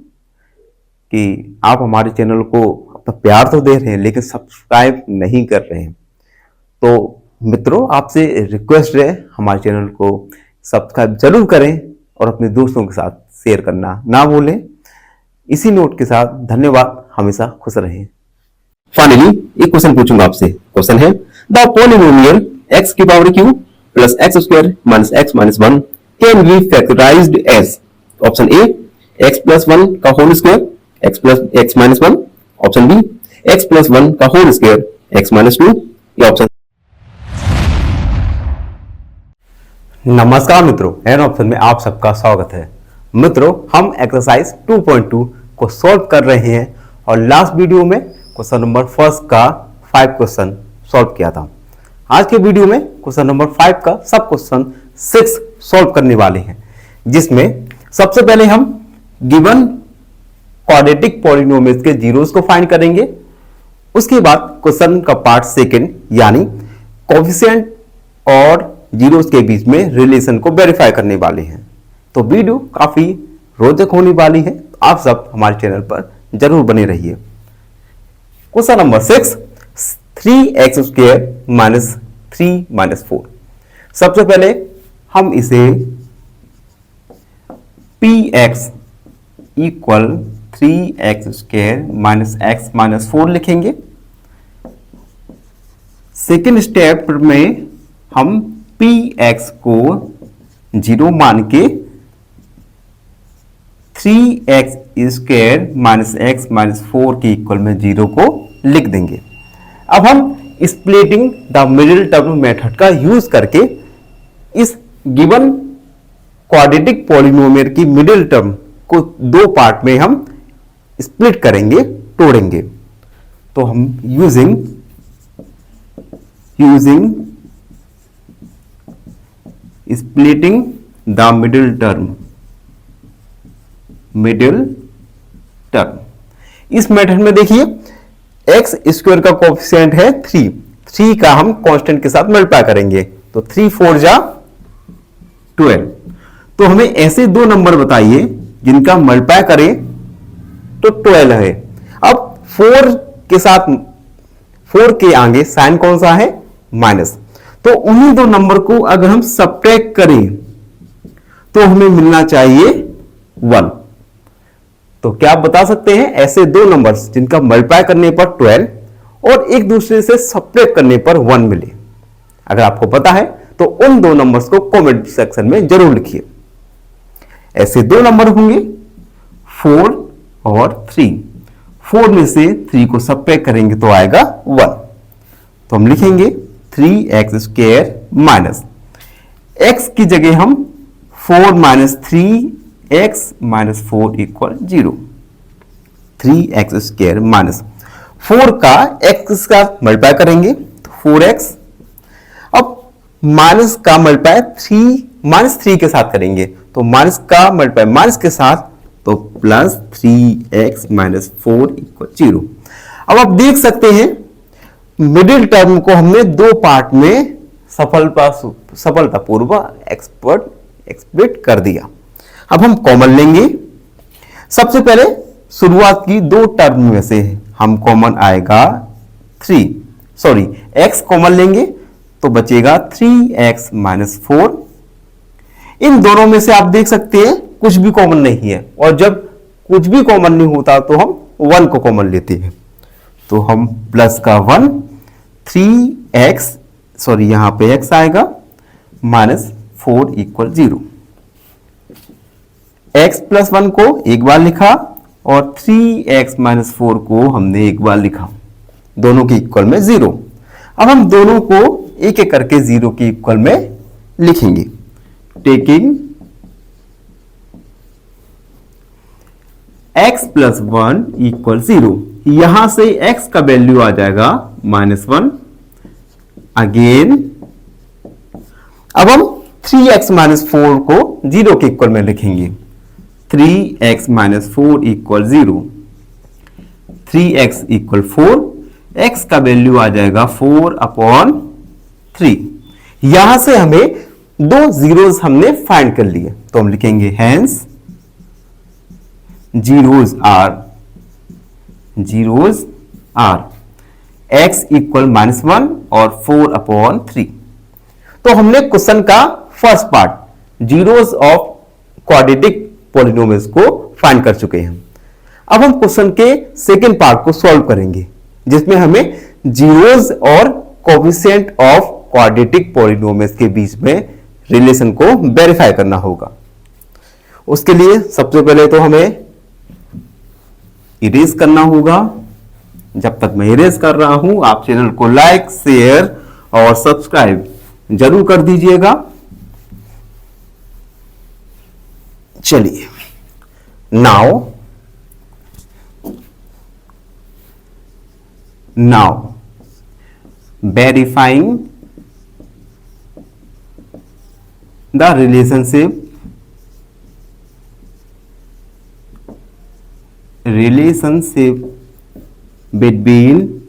कि आप हमारे चैनल को अपना प्यार तो दे रहे हैं लेकिन सब्सक्राइब नहीं कर रहे हैं, तो मित्रों आपसे रिक्वेस्ट है हमारे चैनल को सब्सक्राइब जरूर करें और अपने दोस्तों के साथ शेयर करना ना भूलें। इसी नोट के साथ धन्यवाद, हमेशा खुश रहें। फाइनली एक क्वेश्चन पूछूंगा आपसे। क्वेश्चन है द पॉलिनोमियल x की power q plus x square minus x minus 1 can be factorised as. Option A x plus 1 का whole square x plus x minus 1, option B x plus 1 का होल स्क्वायर x माइनस 2, या ऑप्शन। नमस्कार मित्रों, एन ऑप्शन में आप सबका स्वागत है। मित्रों हम एक्सरसाइज 2.2 को सॉल्व कर रहे हैं और लास्ट वीडियो में क्वेश्चन नंबर 1 का 5 क्वेश्चन सॉल्व किया था। आज के वीडियो में क्वेश्चन नंबर 5 का सब क्वेश्चन 6 सॉल्व करने वाले हैं, जिसमें सबसे पहले हम गिवन क्वाड्रेटिक पॉलिनोमियल्स के जीरोस को फाइंड करेंगे। उसके बाद क्वेश्चन का पार्ट सेकंड यानी कोएफिशिएंट और जीरोस के बीच में रिलेशन को वेरीफाई करने वाले हैं। तो वीडियो काफी रोचक होने वाली है, तो आप सब हमारे चैनल पर जरूर बने रहिए। Question number 6, 3x square minus 3 minus 4। सबसे पहले हम इसे px equal 3x square minus x minus 4 लिखेंगे। सेकेंड स्टेप में हम px को 0 मान के 3x square minus x minus 4 के इक्वल में 0 को लिख देंगे। अब हम splitting the middle term method का यूज करके इस गिवन क्वाड्रेटिक पॉलिनोमियल की मिडिल टर्म को दो पार्ट में हम स्प्लिट करेंगे, तोड़ेंगे। तो हम using splitting the middle term इस मेथड में देखिए एक्स स्क्वायर का कोएफिशिएंट है 3 का हम कांस्टेंट के साथ मल्टीप्लाई करेंगे, तो 3 4 जा 12। तो हमें ऐसे दो नंबर बताइए जिनका मल्टीप्लाई करें तो 12 है। अब 4 के साथ 4 के आगे साइन कौन सा है, माइनस। तो उन्हीं दो नंबर को अगर हम सब्ट्रैक्ट करें तो हमें मिलना चाहिए 1। तो क्या आप बता सकते हैं ऐसे दो नंबर्स जिनका मल्टीप्लाई करने पर 12 और एक दूसरे से सब्ट्रैक्ट करने पर 1 मिले? अगर आपको पता है तो उन दो नंबर्स को कमेंट सेक्शन में जरूर लिखिए। ऐसे दो नंबर होंगे 4 और 3। 4 में से 3 को सब्ट्रैक्ट करेंगे तो आएगा 1। तो हम लिखेंगे 3x स्क्वायर माइनस x की जगह हम 4 minus 3x minus 4 equal 0। 3x square minus 4 का x के साथ मल्टीप्लाई करेंगे तो 4x। अब माइनस का मल्टीप्लाई माइनस 3 के साथ करेंगे तो माइनस का मल्टीप्लाई माइनस के साथ तो प्लस 3x माइनस 4 इक्वल 0। अब आप देख सकते हैं मिडिल टर्म को हमने दो पार्ट में सफलतापूर्वक एक्सप्लिट कर दिया। अब हम कॉमन लेंगे। सबसे पहले शुरुआत की दो टर्म में से हम कॉमन आएगा x कॉमन लेंगे तो बचेगा 3x माइनस 4। इन दोनों में से आप देख सकते हैं कुछ भी कॉमन नहीं है, और जब कुछ भी कॉमन नहीं होता तो हम 1 को कॉमन लेते हैं। तो हम प्लस का 1 3x यहां पे x आएगा माइनस 4 इक्वल 0। x प्लस 1 को एक बार लिखा और 3x माइनस 4 को हमने एक बार लिखा, दोनों के इक्वल में 0। अब हम दोनों को एक एक करके 0 के इक्वल में लिखेंगे। टेकिंग x प्लस 1 इक्वल 0, यहां से x का वैल्यू आ जाएगा -1 अगेन। अब हम 3x माइनस 4 को 0 के इक्वल में लिखेंगे। 3x minus 4 equal 0, 3x equal 4, x का वैल्यू आ जाएगा 4/3। यहां से हमें दो जीरोस हमने फाइंड कर लिए, तो हम लिखेंगे hence zeros are x equal -1 और 4/3। तो हमने क्वेश्चन का first part zeros of quadratic polynomials को फाइंड कर चुके हैं। अब हम क्वेश्चन के सेकेंड पार्ट को सॉल्व करेंगे, जिसमें हमें जीरोस और कोएफिशिएंट ऑफ क्वाड्रेटिक पॉलिनोमियल्स के बीच में रिलेशन को वेरीफाई करना होगा। उसके लिए सबसे पहले तो हमें इरेज करना होगा। जब तक मैं इरेज कर रहा हूं आप चैनल को लाइक, शेयर और सब्सक्राइब जरूर कर दीजिएगा। चलिए now verifying the relationship between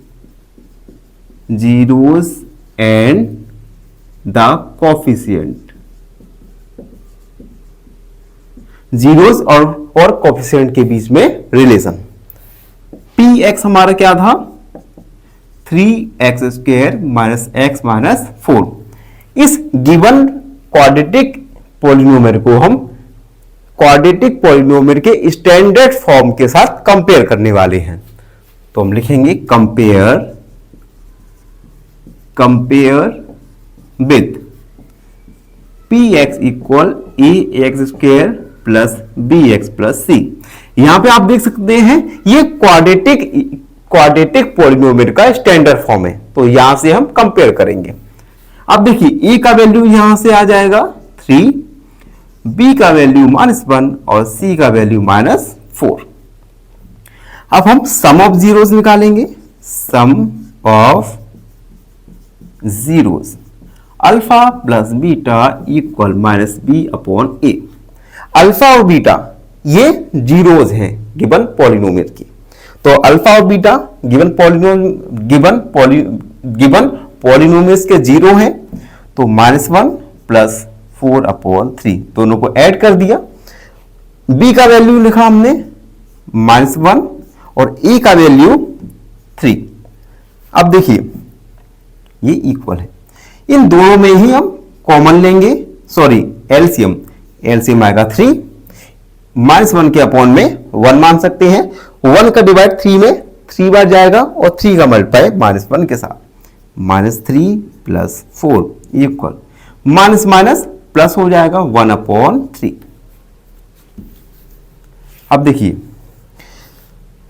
zeros and the coefficient, zeros और कोफिशिएंट के बीच में रिलेशन। पी एक्स हमारा क्या था, 3x square minus x minus 4। इस गिवन क्वाड्रेटिक पॉलिनोमियल को हम क्वाड्रेटिक पॉलिनोमियल के स्टैंडर्ड फॉर्म के साथ कंपेयर करने वाले हैं। तो हम लिखेंगे compare with p x equal a x square plus b x plus c. यहां पे आप देख सकते हैं ये क्वाड्रेटिक पॉलिनोमियल का स्टैंडर्ड फॉर्म है, तो यहां से हम कंपेयर करेंगे। अब देखिए ए का वैल्यू यहां से आ जाएगा 3, बी का वैल्यू -1 और सी का वैल्यू -4। अब हम सम ऑफ जीरोस निकालेंगे। Sum of zeros alpha plus beta equal -b upon a. Alpha और बीटा ये जीरोस हैं गिवन पॉलिनोमियल की, तो अल्फा और बीटा गिवन पॉलिनोमियल्स के जीरो हैं, तो -1 प्लस 4 अपॉन 3 दोनों को ऐड कर दिया। b का वैल्यू लिखा हमने -1 और a का वैल्यू 3। अब देखिए ये इक्वल है, इन दोनों में ही हम कॉमन लेंगे, सॉरी एलसीएम आएगा 3, -1 के अपॉन में 1 मान सकते हैं। 1 का डिवाइड 3 में 3 बार जाएगा और 3 का मल्टीप्लाई -1 के साथ, -3 plus 4 equal minus minus plus हो जाएगा 1/3। अब देखिए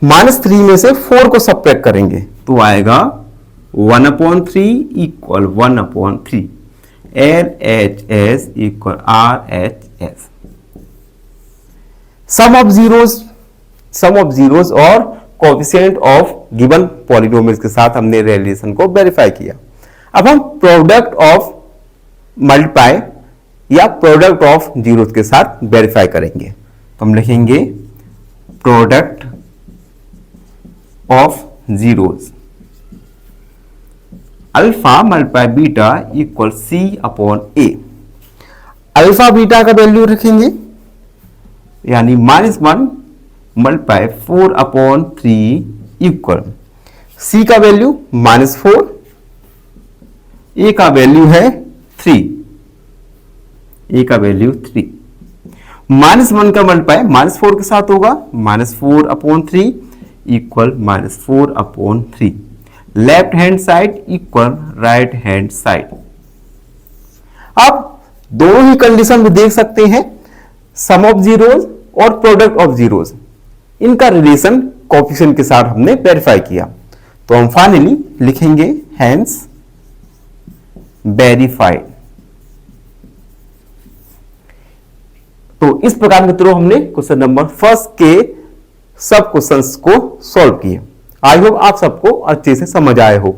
-3 में से 4 को सब्ट्रैक्ट करेंगे तो आएगा 1/3 equal 1/3। LHS equal RHS। Sum of zeros और कोएफिशिएंट ऑफ गिवन पॉलिनोमियल्स के साथ हमने रिलेशन को वेरीफाई किया। अब हम प्रोडक्ट ऑफ मल्टीप्लाई या प्रोडक्ट ऑफ जीरोस के साथ वेरीफाई करेंगे। तो हम लिखेंगे product of zeros alpha multiply beta equal C/A। Alpha beta का वैल्यू रखेंगे यानी -1 मल्टीप्लाई 4/3 इक्वल C का वैल्यू -4, A का वैल्यू है 3, A का वैल्यू 3। -1 का मल्टीप्लाई -4 के साथ होगा, -4/3 equal -4/3। Left hand side equal right hand side. आप दोनों ही कंडीशन में देख सकते हैं सम ऑफ जीरोस और प्रोडक्ट ऑफ जीरोस, इनका रिलेशन कोएफिशिएंट के साथ हमने वेरीफाई किया। तो हम फाइनली लिखेंगे हेंस वेरीफाइड। तो इस प्रकार के थ्रू हमने क्वेश्चन नंबर 1 के सब क्वेश्चंस को सॉल्व किए। आई होप आप सबको अच्छे से समझ आए हो।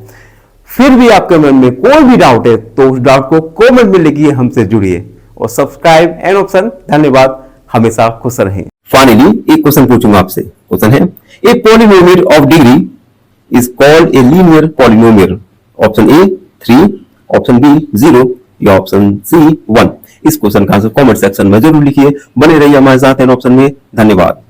फिर भी आपके मन में कोई भी डाउट है तो उस डाउट को कमेंट में लिखिए, हमसे जुड़िए और सब्सक्राइब एंड ऑप्शन। धन्यवाद, हमेशा खुश रहें। फाइनली एक क्वेश्चन पूछूंगा आपसे। क्वेश्चन है a polynomial of degree is called a linear polynomial. Option A 3, option B 0 या ऑप्शन सी 1। इस क्वेश्चन का आंसर कमेंट सेक्शन में जरूर लिखिए। बने रहिए हमारे साथ एंड ऑप्शन में। धन्यवाद।